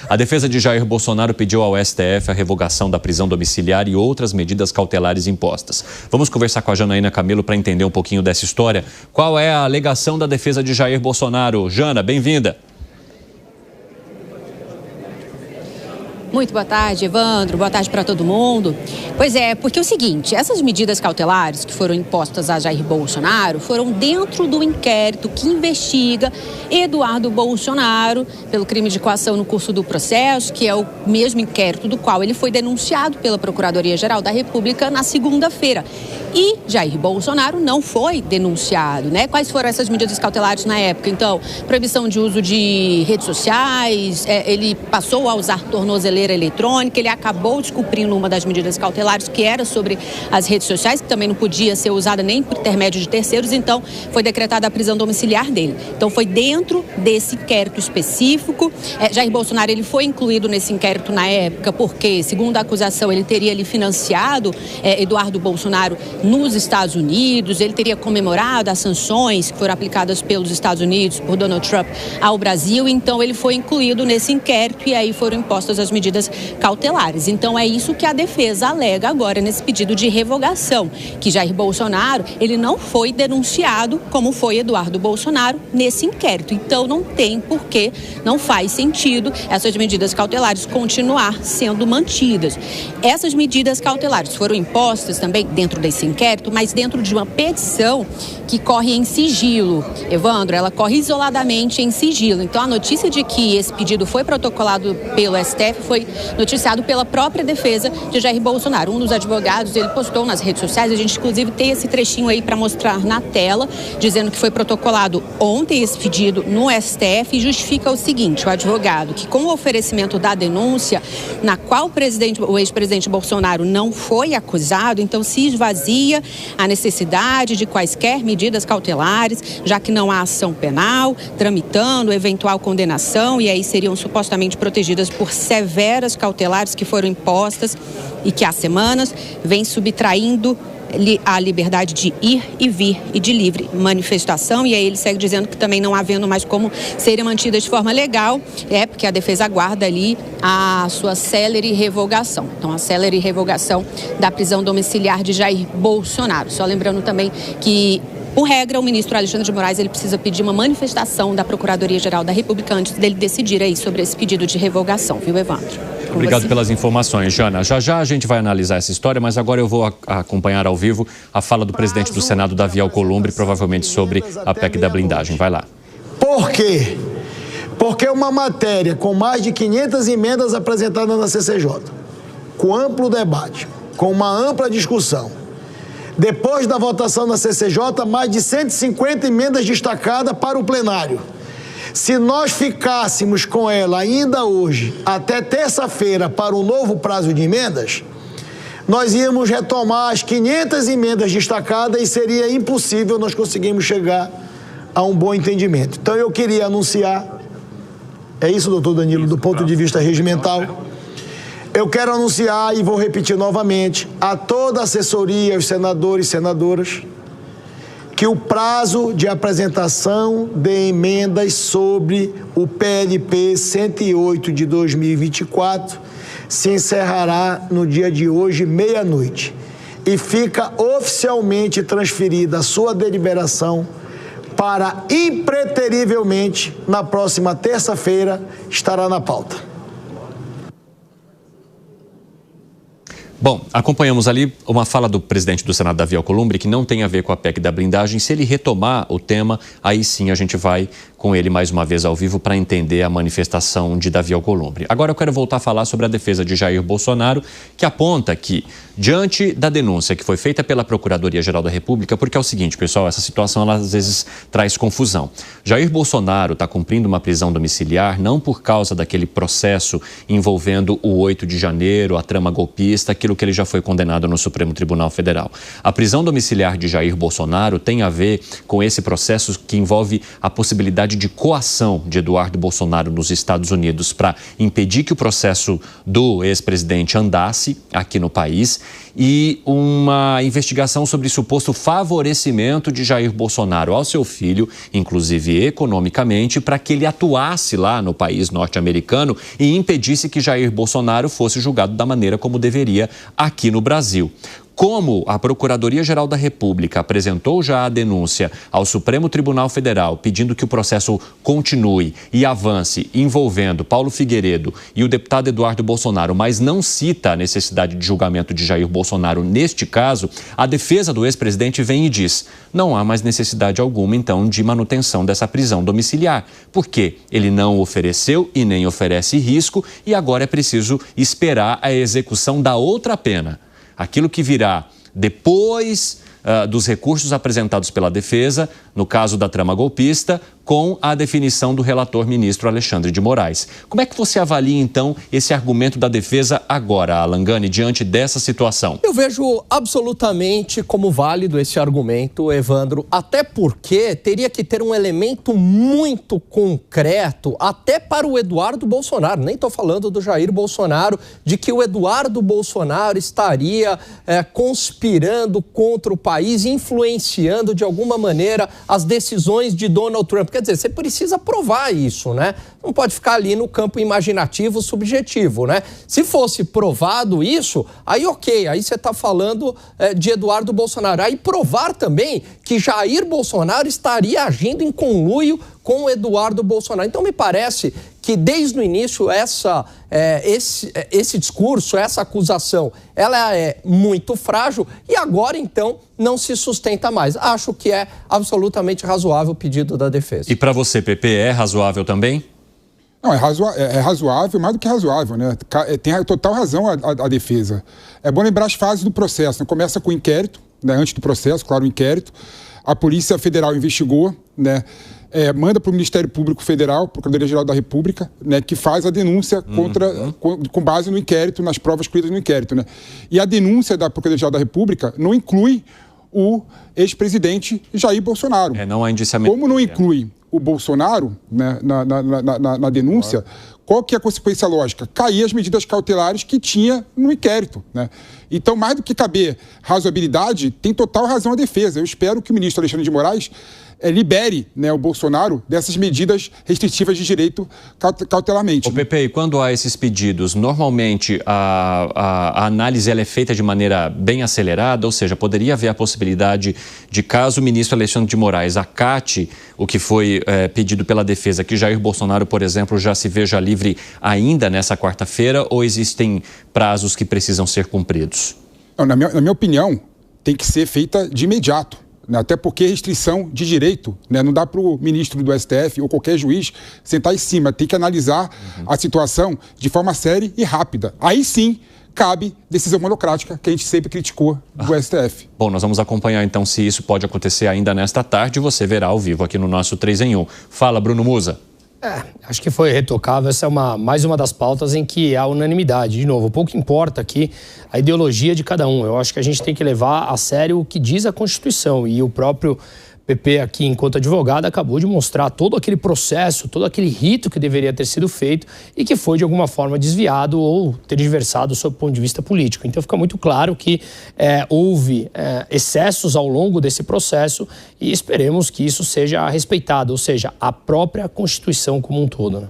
A defesa de Jair Bolsonaro pediu ao STF a revogação da prisão domiciliar e outras medidas cautelares impostas. Vamos conversar com a Janaína Camelo para entender um pouquinho dessa história. Qual é a alegação da defesa de Jair Bolsonaro? Jana, bem-vinda. Muito boa tarde, Evandro. Boa tarde para todo mundo. Pois é, porque é o seguinte, essas medidas cautelares que foram impostas a Jair Bolsonaro foram dentro do inquérito que investiga Eduardo Bolsonaro pelo crime de coação no curso do processo, que é o mesmo inquérito do qual ele foi denunciado pela Procuradoria-Geral da República na segunda-feira. E Jair Bolsonaro não foi denunciado, né? Quais foram essas medidas cautelares na época? Então, proibição de uso de redes sociais, ele passou a usar tornozeleira eletrônica, ele acabou descumprindo uma das medidas cautelares que era sobre as redes sociais, que também não podia ser usada nem por intermédio de terceiros, então foi decretada a prisão domiciliar dele. Então foi dentro desse inquérito específico. Jair Bolsonaro ele foi incluído nesse inquérito na época porque, segundo a acusação, ele teria ali financiado Eduardo Bolsonaro nos Estados Unidos, ele teria comemorado as sanções que foram aplicadas pelos Estados Unidos por Donald Trump ao Brasil, então ele foi incluído nesse inquérito e aí foram impostas as medidas cautelares. Então é isso que a defesa alega agora nesse pedido de revogação, que Jair Bolsonaro, ele não foi denunciado como foi Eduardo Bolsonaro nesse inquérito. Então não tem porquê, não faz sentido essas medidas cautelares continuar sendo mantidas. Essas medidas cautelares foram impostas também dentro desse inquérito, mas dentro de uma petição que corre em sigilo. Evandro, ela corre isoladamente em sigilo. Então a notícia de que esse pedido foi protocolado pelo STF foi noticiado pela própria defesa de Jair Bolsonaro. Um dos advogados, ele postou nas redes sociais, a gente inclusive tem esse trechinho aí para mostrar na tela, dizendo que foi protocolado ontem esse pedido no STF e justifica o seguinte, o advogado, que com o oferecimento da denúncia, na qual o ex-presidente Bolsonaro não foi acusado, então se esvazia a necessidade de quaisquer medidas cautelares, já que não há ação penal, tramitando eventual condenação e aí seriam supostamente protegidas por severas cautelares que foram impostas e que há semanas vem subtraindo a liberdade de ir e vir e de livre manifestação. E aí ele segue dizendo que também não havendo mais como serem mantidas de forma legal, porque a defesa aguarda ali a sua célere revogação. Então a célere revogação da prisão domiciliar de Jair Bolsonaro. Só lembrando também que, por regra, o ministro Alexandre de Moraes ele precisa pedir uma manifestação da Procuradoria-Geral da República antes dele decidir aí sobre esse pedido de revogação, viu, Evandro? Obrigado pelas informações, Jana. Já a gente vai analisar essa história, mas agora eu vou acompanhar ao vivo a fala do presidente do Senado, Davi Alcolumbre, provavelmente sobre a PEC da blindagem. Vai lá. Por quê? Porque uma matéria com mais de 500 emendas apresentadas na CCJ, com amplo debate, com uma ampla discussão, depois da votação na CCJ, mais de 150 emendas destacadas para o plenário. Se nós ficássemos com ela ainda hoje, até terça-feira, para um novo prazo de emendas, nós íamos retomar as 500 emendas destacadas e seria impossível nós conseguirmos chegar a um bom entendimento. Então eu queria anunciar, é isso, doutor Danilo, do ponto de vista regimental, eu quero anunciar e vou repetir novamente a toda a assessoria, os senadores e senadoras, que o prazo de apresentação de emendas sobre o PLP 108 de 2024 se encerrará no dia de hoje, meia-noite, e fica oficialmente transferida a sua deliberação para, impreterivelmente, na próxima terça-feira, estará na pauta. Bom, acompanhamos ali uma fala do presidente do Senado, Davi Alcolumbre, que não tem a ver com a PEC da blindagem. Se ele retomar o tema, aí sim a gente vai com ele mais uma vez ao vivo para entender a manifestação de Davi Alcolumbre. Agora eu quero voltar a falar sobre a defesa de Jair Bolsonaro, que aponta que, diante da denúncia que foi feita pela Procuradoria-Geral da República, porque é o seguinte, pessoal, essa situação ela, às vezes traz confusão. Jair Bolsonaro está cumprindo uma prisão domiciliar não por causa daquele processo envolvendo o 8 de janeiro, a trama golpista, aquilo que ele já foi condenado no Supremo Tribunal Federal. A prisão domiciliar de Jair Bolsonaro tem a ver com esse processo que envolve a possibilidade possibilidade de coação de Eduardo Bolsonaro nos Estados Unidos para impedir que o processo do ex-presidente andasse aqui no país e uma investigação sobre suposto favorecimento de Jair Bolsonaro ao seu filho, inclusive economicamente, para que ele atuasse lá no país norte-americano e impedisse que Jair Bolsonaro fosse julgado da maneira como deveria aqui no Brasil. Como a Procuradoria-Geral da República apresentou já a denúncia ao Supremo Tribunal Federal pedindo que o processo continue e avance envolvendo Paulo Figueiredo e o deputado Eduardo Bolsonaro, mas não cita a necessidade de julgamento de Jair Bolsonaro neste caso, a defesa do ex-presidente vem e diz: não há mais necessidade alguma, então, de manutenção dessa prisão domiciliar, porque ele não ofereceu e nem oferece risco e agora é preciso esperar a execução da outra pena. Aquilo que virá depois dos recursos apresentados pela defesa, no caso da trama golpista, com a definição do relator ministro Alexandre de Moraes. Como é que você avalia, então, esse argumento da defesa agora, Alan Gani, diante dessa situação? Eu vejo absolutamente como válido esse argumento, Evandro, até porque teria que ter um elemento muito concreto, até para o Eduardo Bolsonaro, nem estou falando do Jair Bolsonaro, de que o Eduardo Bolsonaro estaria conspirando contra o país, influenciando de alguma maneira as decisões de Donald Trump. Quer dizer, você precisa provar isso, né? Não pode ficar ali no campo imaginativo, subjetivo, né? Se fosse provado isso, aí ok, aí você está falando de Eduardo Bolsonaro. Aí provar também que Jair Bolsonaro estaria agindo em conluio com o Eduardo Bolsonaro. Então me parece que desde o início esse discurso, essa acusação, ela é muito frágil e agora então não se sustenta mais. Acho que é absolutamente razoável o pedido da defesa. E para você, Pepe, é razoável também? Não, é razoável, mais do que razoável, né? Tem total razão a defesa. É bom lembrar as fases do processo, né? Começa com o inquérito, né? Antes do processo, claro, o inquérito. A Polícia Federal investigou, né? Manda para o Ministério Público Federal, Procuradoria-Geral da República, né, que faz a denúncia com base no inquérito, nas provas colhidas no inquérito. Né? E a denúncia da Procuradoria-Geral da República não inclui o ex-presidente Jair Bolsonaro. Não há indiciamento. Como não inclui o Bolsonaro, né, na denúncia, qual que é a consequência lógica? Cair as medidas cautelares que tinha no inquérito. Né? Então, mais do que caber razoabilidade, tem total razão a defesa. Eu espero que o ministro Alexandre de Moraes libere, né, o Bolsonaro dessas medidas restritivas de direito cautelarmente. Ô, Pepe, e quando há esses pedidos, normalmente a análise ela é feita de maneira bem acelerada, ou seja, poderia haver a possibilidade de, caso o ministro Alexandre de Moraes acate o que foi pedido pela defesa, que Jair Bolsonaro, por exemplo, já se veja livre ainda nessa quarta-feira, ou existem prazos que precisam ser cumpridos? Não, na minha opinião, tem que ser feita de imediato. Até porque restrição de direito, né? Não dá para o ministro do STF ou qualquer juiz sentar em cima, tem que analisar a situação de forma séria e rápida. Aí sim cabe decisão monocrática, que a gente sempre criticou do STF. Bom, nós vamos acompanhar então se isso pode acontecer ainda nesta tarde, você verá ao vivo aqui no nosso 3 em 1. Fala, Bruno Musa. Acho que foi retocável. Essa é mais uma das pautas em que há unanimidade. De novo, pouco importa aqui a ideologia de cada um. Eu acho que a gente tem que levar a sério o que diz a Constituição. E o próprio Pepe aqui, enquanto advogado, acabou de mostrar todo aquele processo, todo aquele rito que deveria ter sido feito e que foi, de alguma forma, desviado ou tergiversado sob o ponto de vista político. Então, fica muito claro que houve excessos ao longo desse processo e esperemos que isso seja respeitado, ou seja, a própria Constituição como um todo, né?